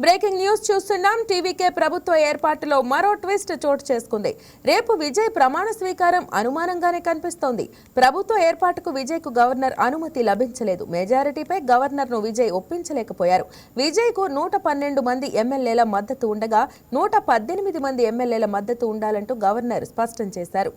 Breaking news చూస్తున్నాం. TVK ప్రభుత్వ ఏర్పాటులో మరో ట్విస్ట్ చోటు చేసుకుంది. రేపు విజయ్ ప్రమాణ స్వీకారం అనుమానంగానే కనిపిస్తోంది. ప్రభుత్వ ఏర్పాటుకు విజయ్ కు గవర్నర్ అనుమతి లభించలేదు. మెజారిటీపై గవర్నర్ ను విజయ్ ఒప్పించలేకపోయారు. విజయ్ కు 112 మంది ఎమ్మెల్యేల మద్దతు ఉండగా 118 మంది ఎమ్మెల్యేల మద్దతు ఉండాలంటూ గవర్నర్ స్పష్టం చేశారు.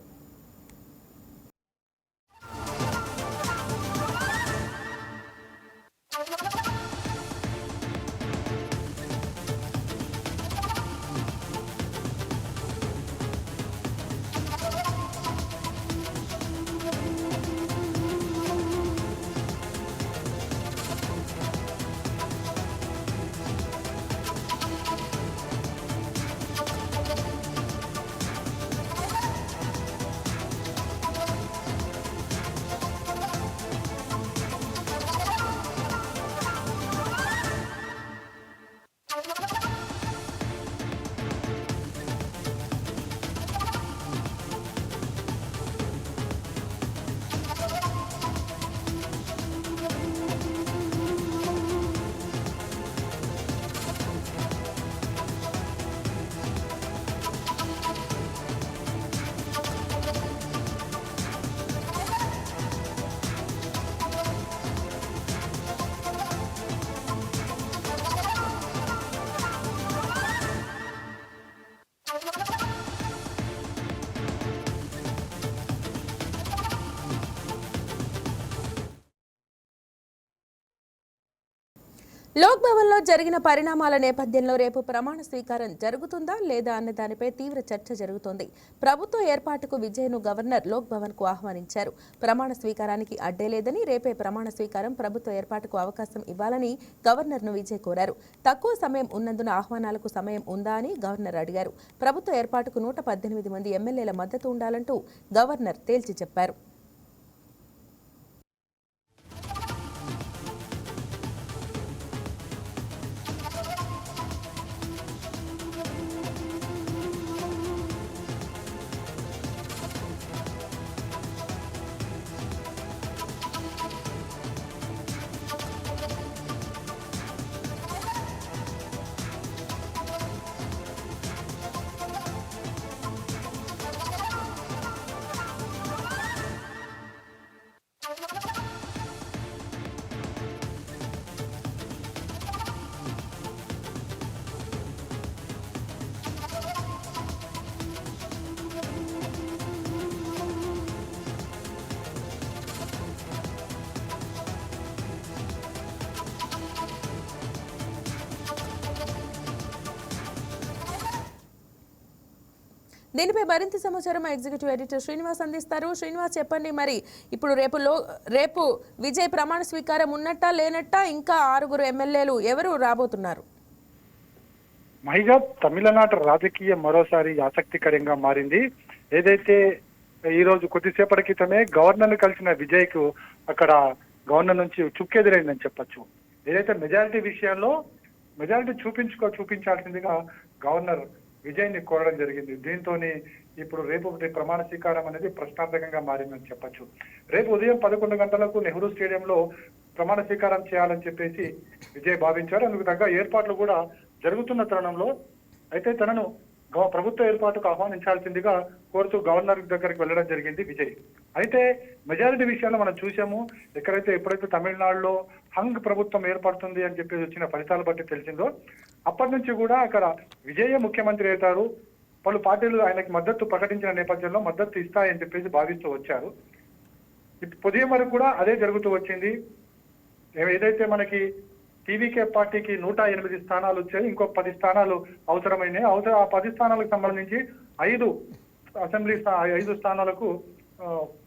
లోక్ భవన్ లో జరిగిన పరిణామాల నేపథ్యంలో రేపు ప్రమాణ స్వీకారం జరుగుతుందా లేదా అన్న దానిపై తీవ్ర చర్చ జరుగుతోంది. ప్రభుత్వ ఏర్పాటుకు విజయ్ ను గవర్నర్ లోక్ భవన్ కు ఆహ్వానించారు. ప్రమాణ స్వీకారానికి అడ్డే లేదని, రేపే ప్రమాణ స్వీకారం, ప్రభుత్వ ఏర్పాటుకు అవకాశం ఇవ్వాలని గవర్నర్ ను విజయ్ కోరారు. తక్కువ సమయం ఉన్నందున ఆహ్వానాలకు సమయం ఉందా అని గవర్నర్ అడిగారు. ప్రభుత్వ ఏర్పాటుకు 118 మంది ఎమ్మెల్యేల మద్దతు ఉండాలంటూ గవర్నర్ తేల్చి చెప్పారు. దీనిపై మరింత సమాచారం ఎగ్జిక్యూటివ్ ఎడిటర్ శ్రీనివాస్ అందిస్తారు. శ్రీనివాస్, చెప్పండి, మరి ఇప్పుడు రేపు విజయ్ ప్రమాణ స్వీకారం ఉన్నట్టా లేనట్టా, ఇంకా 6 ఎమ్మెల్యేలు ఎవరు రాబోతున్నారు? మహిళ తమిళనాడు రాజకీయం మరోసారి ఆసక్తికరంగా మారింది. ఏదైతే ఈ రోజు కొద్దిసేపటి క్రితమే గవర్నర్ కలిసిన విజయ్ కు అక్కడ గవర్నర్ నుంచి చుక్కెదురైందని చెప్పొచ్చు. ఏదైతే మెజారిటీ విషయంలో మెజారిటీ చూపించాల్సిందిగా గవర్నర్ విజయ్ ని కోరడం జరిగింది. దీంతో ఇప్పుడు రేపు ప్రమాణ స్వీకారం అనేది ప్రశ్నార్థకంగా మారిందని చెప్పొచ్చు. రేపు ఉదయం 11 గంటలకు నెహ్రూ స్టేడియంలో ప్రమాణ స్వీకారం చేయాలని చెప్పేసి విజయ్ భావించారు. అందుకు తగ్గ ఏర్పాట్లు కూడా జరుగుతున్న తరుణంలో అయితే తనను ప్రభుత్వ ఏర్పాటుకు ఆహ్వానించాల్సిందిగా కోరుతూ గవర్నర్ దగ్గరికి వెళ్ళడం జరిగింది విజయ్. అయితే మెజారిటీ విషయాల్లో మనం చూసాము, ఎప్పుడైతే తమిళనాడులో హంగ్ ప్రభుత్వం ఏర్పడుతుంది అని చెప్పేసి వచ్చిన ఫలితాలు బట్టి తెలిసిందో అప్పటి నుంచి కూడా అక్కడ విజయ్ ముఖ్యమంత్రి అవుతారు. పలు పార్టీలు ఆయనకి మద్దతు ప్రకటించిన నేపథ్యంలో మద్దతు ఇస్తాయని చెప్పేసి భావిస్తూ వచ్చారు. ఉదయం వరకు కూడా అదే జరుగుతూ వచ్చింది. ఏదైతే మనకి టీవీకే పార్టీకి 108 స్థానాలు వచ్చాయి, ఇంకో 10 స్థానాలు అవసరమైనాయి. ఆ 10 స్థానాలకు సంబంధించి 5 స్థానాలకు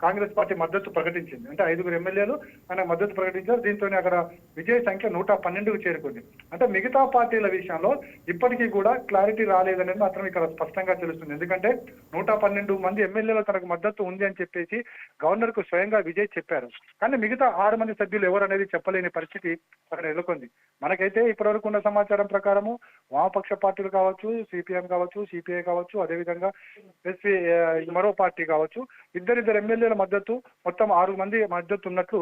కాంగ్రెస్ పార్టీ మద్దతు ప్రకటించింది. అంటే 5 ఎమ్మెల్యేలు ఆయన మద్దతు ప్రకటించారు. దీంతో అక్కడ విజయ్ సంఖ్య 112కు చేరుకుంది. అంటే మిగతా పార్టీల విషయంలో ఇప్పటికీ కూడా క్లారిటీ రాలేదనేది మాత్రం ఇక్కడ స్పష్టంగా తెలుస్తుంది. ఎందుకంటే 112 మంది ఎమ్మెల్యేలు తనకు మద్దతు ఉంది అని చెప్పేసి గవర్నర్ కు స్వయంగా విజయ్ చెప్పారు. కానీ మిగతా 6 మంది సభ్యులు ఎవరు అనేది చెప్పలేని పరిస్థితి అక్కడ నెలకొంది. మనకైతే ఇప్పటివరకు ఉన్న సమాచారం ప్రకారము వామపక్ష పార్టీలు కావచ్చు, సిపిఎం కావచ్చు, సిపిఐ కావచ్చు, అదేవిధంగా మరో పార్టీ కావచ్చు, ఇద్దరు ఎమ్మెల్యేల మద్దతు, మొత్తం 6 మంది మద్దతు ఉన్నట్లు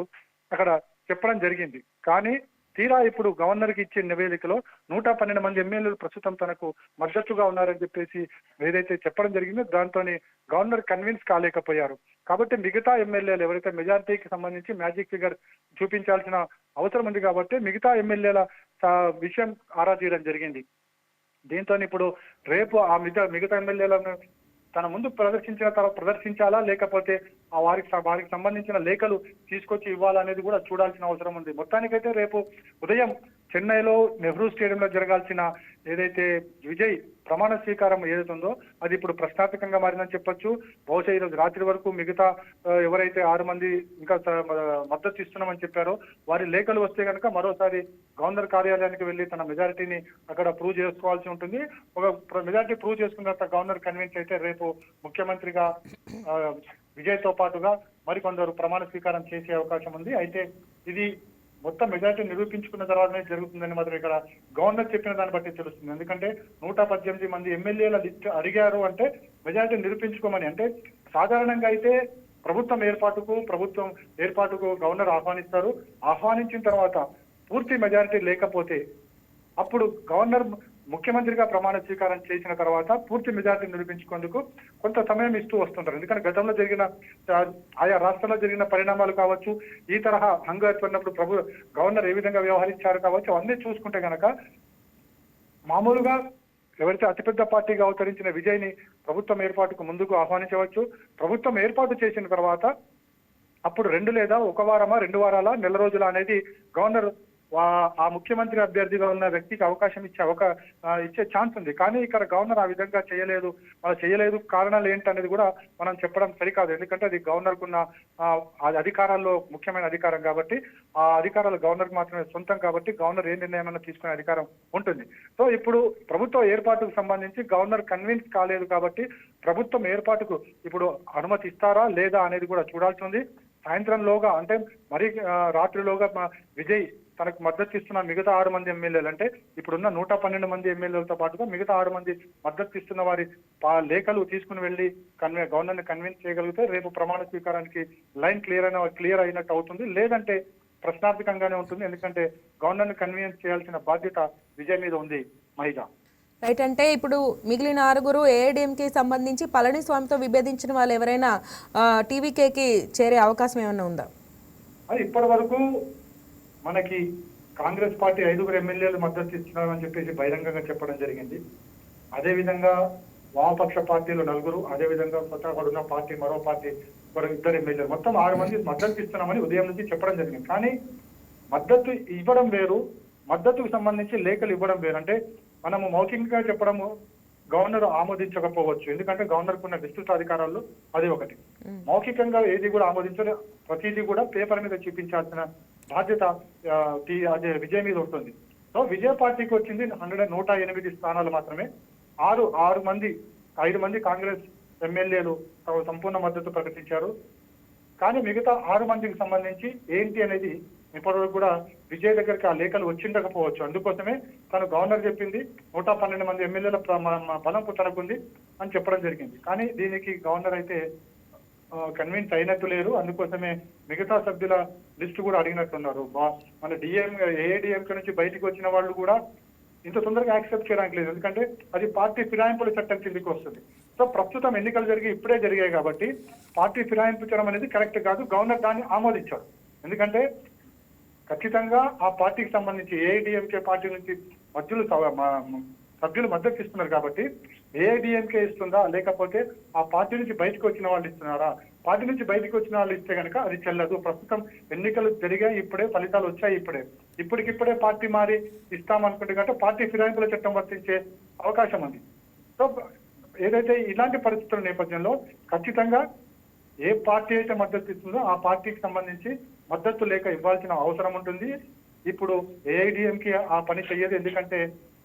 అక్కడ చెప్పడం జరిగింది. కానీ తీరా ఇప్పుడు గవర్నర్కి ఇచ్చే నివేదికలో 112 మంది ఎమ్మెల్యేలు ప్రస్తుతం తనకు మద్దతుగా ఉన్నారని చెప్పేసి ఏదైతే చెప్పడం జరిగిందో దాంతో గవర్నర్ కన్విన్స్ కాలేకపోయారు. కాబట్టి మిగతా ఎమ్మెల్యేలు ఎవరైతే మెజారిటీకి సంబంధించి మ్యాజిక్ ఫిగర్ చూపించాల్సిన అవసరం ఉంది కాబట్టి మిగతా ఎమ్మెల్యేల విషయం ఆరా తీయడం జరిగింది. దీంతో ఇప్పుడు రేపు ఆ మిగతా ఎమ్మెల్యేలను తన ముందు ప్రదర్శించాలా లేకపోతే ఆ వారికి సంబంధించిన లేఖలు తీసుకొచ్చి ఇవ్వాలనేది కూడా చూడాల్సిన అవసరం ఉంది. మొత్తానికైతే రేపు ఉదయం చెన్నైలో నెహ్రూ స్టేడియంలో జరగాల్సిన ఏదైతే విజయ్ ప్రమాణ స్వీకారం ఏదైతే ఉందో అది ఇప్పుడు ప్రశ్నార్థకంగా మారిందని చెప్పొచ్చు. బహుశా ఈరోజు రాత్రి వరకు మిగతా ఎవరైతే 6 మంది ఇంకా మద్దతు ఇస్తున్నామని చెప్పారో వారి లేఖలు వస్తే కనుక మరోసారి గవర్నర్ కార్యాలయానికి వెళ్లి తన మెజారిటీని అక్కడ ప్రూవ్ చేసుకోవాల్సి ఉంటుంది. ఒక మెజారిటీ ప్రూవ్ చేసుకున్న తర్వాత గవర్నర్ కన్విన్స్ అయితే రేపు ముఖ్యమంత్రిగా విజయ్తో పాటుగా మరికొందరు ప్రమాణ స్వీకారం చేసే అవకాశం ఉంది. అయితే ఇది మొత్తం మెజారిటీ నిరూపించుకున్న తర్వాతనే జరుగుతుందని మాత్రం ఇక్కడ గవర్నర్ చెప్పిన దాన్ని బట్టి తెలుస్తుంది. ఎందుకంటే 118 మంది ఎమ్మెల్యేల లిస్ట్ అడిగారు అంటే మెజారిటీ నిరూపించుకోమని. అంటే సాధారణంగా అయితే ప్రభుత్వం ఏర్పాటుకు గవర్నర్ ఆహ్వానిస్తారు. ఆహ్వానించిన తర్వాత పూర్తి మెజారిటీ లేకపోతే అప్పుడు గవర్నర్ ముఖ్యమంత్రిగా ప్రమాణ స్వీకారం చేసిన తర్వాత పూర్తి మెజారిటీ నిరూపించుకుందుకు కొంత సమయం ఇస్తూ వస్తుంటారు. ఎందుకంటే గతంలో జరిగిన ఆయా రాష్ట్రాల్లో జరిగిన పరిణామాలు కావచ్చు, ఈ తరహా హంగు ఏర్పడినప్పుడు గవర్నర్ ఏ విధంగా వ్యవహరించారు కావచ్చు, అవన్నీ చూసుకుంటే గనక మామూలుగా ఎవరైతే అతిపెద్ద పార్టీగా అవతరించిన విజయ్ని ప్రభుత్వం ఏర్పాటుకు ముందుకు ఆహ్వానించవచ్చు. ప్రభుత్వం ఏర్పాటు చేసిన తర్వాత అప్పుడు 2 లేదా 1 వారమా 2 వారాల నెల రోజుల అనేది గవర్నర్ ఆ ముఖ్యమంత్రి అభ్యర్థిగా ఉన్న వ్యక్తికి అవకాశం ఇచ్చే ఛాన్స్ ఉంది. కానీ ఇక్కడ గవర్నర్ ఆ విధంగా చేయలేదు. కారణాలు ఏంటనేది కూడా మనం చెప్పడం సరికాదు. ఎందుకంటే అది గవర్నర్కున్న అధికారాల్లో ముఖ్యమైన అధికారం కాబట్టి ఆ అధికారాలు గవర్నర్కి మాత్రమే సొంతం కాబట్టి గవర్నర్ ఏ నిర్ణయం తీసుకునే అధికారం ఉంటుంది. సో ఇప్పుడు ప్రభుత్వ ఏర్పాటుకు సంబంధించి గవర్నర్ కన్విన్స్ కాలేదు కాబట్టి ప్రభుత్వం ఏర్పాటుకు ఇప్పుడు అనుమతి ఇస్తారా లేదా అనేది కూడా చూడాల్సి ఉంది. సాయంత్రంలోగా అంటే మరి రాత్రిలోగా విజయ్ తనకు మద్దతు ఇస్తున్న మిగతా 6 మంది ఎమ్మెల్యేలు అంటే ఇప్పుడున్న 112 మంది ఎమ్మెల్యేలతో పాటుగా మిగతా 6 మంది మద్దతు ఇస్తున్న వారి లేఖలు తీసుకుని వెళ్లి గవర్నర్ని కన్విన్స్ చేయగలిగితే రేపు ప్రమాణ స్వీకారానికి లైన్ క్లియర్ అయినట్టు అవుతుంది. లేదంటే ప్రశ్నార్థకంగానే ఉంటుంది. ఎందుకంటే గవర్నర్ని కన్విన్స్ చేయాల్సిన బాధ్యత విజయ్ మీద ఉంది. మహిళ రైట్. అంటే ఇప్పుడు మిగిలిన 6 ఏఐడిఎంకి సంబంధించి పళనిస్వామితో విభేదించిన వాళ్ళు ఎవరైనా టీవీకేకి చేరే అవకాశం ఏమైనా ఉందా? అది ఇప్పటి వరకు మనకి కాంగ్రెస్ పార్టీ 5 ఎమ్మెల్యేలు మద్దతు ఇస్తున్నారని చెప్పేసి బహిరంగంగా చెప్పడం జరిగింది. అదేవిధంగా వామపక్ష పార్టీలు 4, అదేవిధంగా కొత్తగా ఉన్న పార్టీ మరో పార్టీ 2 ఎమ్మెల్యేలు మొత్తం 6 మంది మద్దతు ఇస్తున్నామని ఉదయం నుంచి చెప్పడం జరిగింది. కానీ మద్దతు ఇవ్వడం వేరు, మద్దతుకు సంబంధించి లేఖలు ఇవ్వడం వేరు. అంటే మనము మౌఖికంగా చెప్పడము గవర్నర్ ఆమోదించకపోవచ్చు. ఎందుకంటే గవర్నర్కు ఉన్న విస్తృత అధికారాల్లో అది ఒకటి. మౌఖికంగా ఏది కూడా ఆమోదించని ప్రతిదీ కూడా పేపర్ మీద చూపించాల్సిన బాధ్యత అదే విజయ్ మీద ఉంటుంది. సో విజయ పార్టీకి వచ్చింది 108 స్థానాలు మాత్రమే. 5 మంది కాంగ్రెస్ ఎమ్మెల్యేలు సంపూర్ణ మద్దతు ప్రకటించారు. కానీ మిగతా 6 మందికి సంబంధించి ఏంటి అనేది ఇప్పటివరకు కూడా విజయ్ దగ్గరికి ఆ లేఖలు వచ్చిండకపోవచ్చు. అందుకోసమే తను గవర్నర్ చెప్పింది 112 మంది ఎమ్మెల్యేల బలం తనకుంది అని చెప్పడం జరిగింది. కానీ దీనికి గవర్నర్ అయితే కన్విన్స్ అయినట్టు లేరు. అందుకోసమే మిగతా సభ్యుల లిస్టు కూడా అడిగినట్టున్నారు. మన ఏఐడిఎంకే నుంచి బయటకు వచ్చిన వాళ్ళు కూడా ఇంత తొందరగా యాక్సెప్ట్ చేయడానికి లేదు. ఎందుకంటే అది పార్టీ ఫిరాయింపుల చట్టం కిందకి వస్తుంది. సో ప్రస్తుతం ఎన్నికలు ఇప్పుడే జరిగాయి కాబట్టి పార్టీ ఫిరాయించడం అనేది కరెక్ట్ కాదు. గవర్నర్ దాన్ని ఆమోదించారు. ఎందుకంటే ఖచ్చితంగా ఆ పార్టీకి సంబంధించి ఏఐడిఎంకే పార్టీ నుంచి సభ్యులు మద్దతు ఇస్తున్నారు కాబట్టి ఏఐడిఎంకే ఇస్తుందా లేకపోతే ఆ పార్టీ నుంచి బయటకు వచ్చిన వాళ్ళు ఇస్తున్నారా? పార్టీ నుంచి బయటకు వచ్చిన వాళ్ళు ఇస్తే కనుక అది చెల్లదు. ప్రస్తుతం ఎన్నికలు జరిగాయి, ఇప్పుడే ఫలితాలు వచ్చాయి. ఇప్పటికిప్పుడే పార్టీ మారి ఇస్తామనుకుంటే కనుక పార్టీ ఫిరాయింపుల చట్టం వర్తించే అవకాశం ఉంది. సో ఏదైతే ఇలాంటి పరిస్థితుల నేపథ్యంలో ఖచ్చితంగా ఏ పార్టీ అయితే మద్దతు ఇస్తుందో ఆ పార్టీకి సంబంధించి మద్దతు లేఖ ఇవ్వాల్సిన అవసరం ఉంటుంది. ఇప్పుడు ఏఐడిఎంకే ఆ పని చెయ్యదు. ఎందుకంటే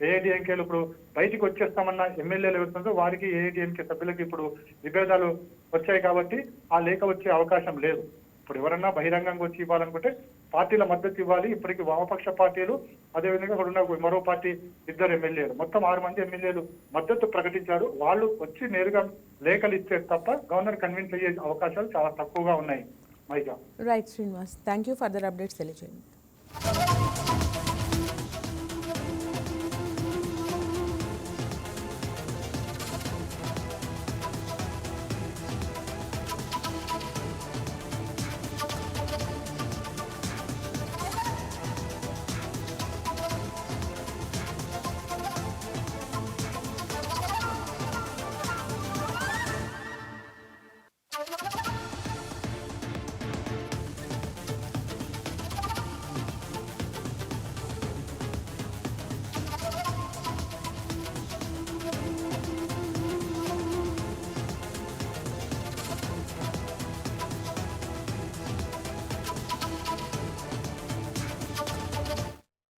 ఏఐడిఎంకేలు ఇప్పుడు బయటికి వచ్చేస్తామన్న ఎమ్మెల్యేలు ఎవరుతుందో వారికి ఏఐడిఎంకే సభ్యులకి ఇప్పుడు విభేదాలు వచ్చాయి కాబట్టి ఆ లేఖ వచ్చే అవకాశం లేదు. ఇప్పుడు ఎవరన్నా బహిరంగంగా వచ్చి ఇవ్వాలనుకుంటే పార్టీల మద్దతు ఇవ్వాలి. ఇప్పటికి వామపక్ష పార్టీలు అదేవిధంగా ఇక్కడ ఉన్న మరో పార్టీ 2 ఎమ్మెల్యేలు మొత్తం 6 మంది ఎమ్మెల్యేలు మద్దతు ప్రకటించారు. వాళ్ళు వచ్చి నేరుగా లేఖలు ఇస్తే తప్ప గవర్నర్ కన్విన్స్ అయ్యే అవకాశాలు చాలా తక్కువగా ఉన్నాయి. మైగా right Srinivas, thank you for the updates తెలియజేయండి.